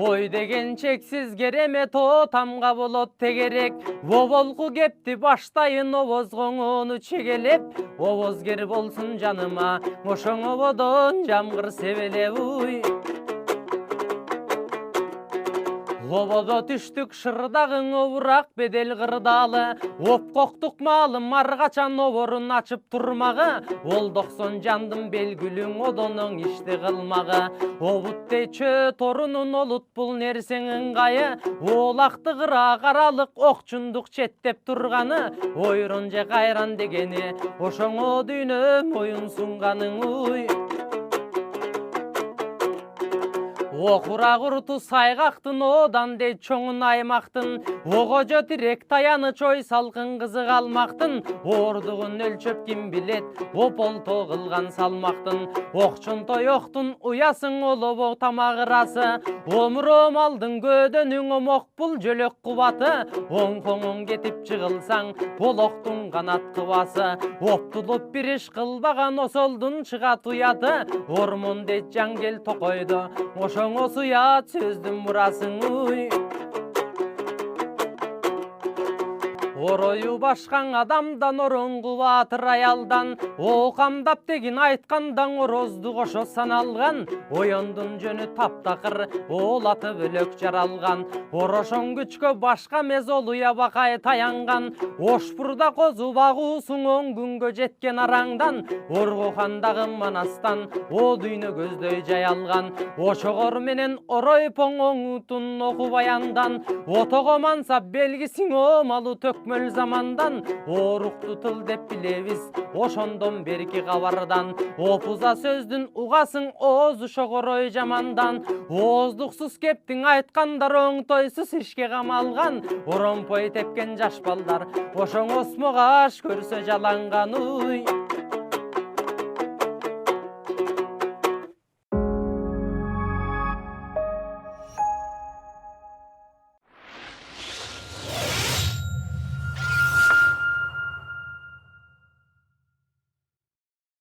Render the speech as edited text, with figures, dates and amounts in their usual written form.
Ой деген чексиз керемет тамга болот тегерек. Оболку кепти баштайын обоз коңуну чегелеп. Обоз кер болсун жаныма, ошоң ободон жамгыр себелеп уй. Ободо түштүк шырдагың обурак бедел кырдалы. Опкоктук малым аргачан оборун ачып турмагы. Ол 90 жандым белгүлүң одонуң ишти кылмагы. Обуттей чө торунун олут бул нерсең ыңгайы. Олакты кыра каралык окчундук четтеп турганы. Ойрон же кайран дегени ошоңо дүйнө моюн сунганың уй. Окура курту сайгактын одан дей чоңун аймактын. Огожо тирек таяныч ой салкын кызык алмактын. Ордугун өлчөп ким билет, ополто кылган салмактын. Окчунтой октун уясың олобо тамагырасы. Омуром алдың көдөнүң омок бул жөлөк кубаты. Оң коңуң кетип чыгылсаң, болохтун канат кыбасы. Оптулуп бир иш кылбаган осолдун чыгат уяты. Ормон дейт жангел токойдо, ошоңо суят сөздүн мурасың уй. Орою башкан адамдан ороңгу батыр аялдан. Окамдап деген айткандан орозду кошо саналган. Оёндун жөнү таптакыр, олаты бөлөк жаралган. Орошоң күчкө башка мез олуя бакай таянган. Ошпурда козу багуусуң оң күнгө жеткен араңдан. Оргохандагы манастан, о дүйнө көздөй жаялган. Ошогор менен оройпоң оңутун оку баяндан. Отого мансап белгисиң омалу төкмө замандан. Орукту тыл деп билебиз, ошондон берки кабардан. Опуза сөздүн угасың ооз ушогорой жамандан. Ооздуксуз кептиң айткандар оңтойсуз ишке камалган. Оромпой тепкен жаш балдар, ошоң осмогаш көрсө жаланган уй.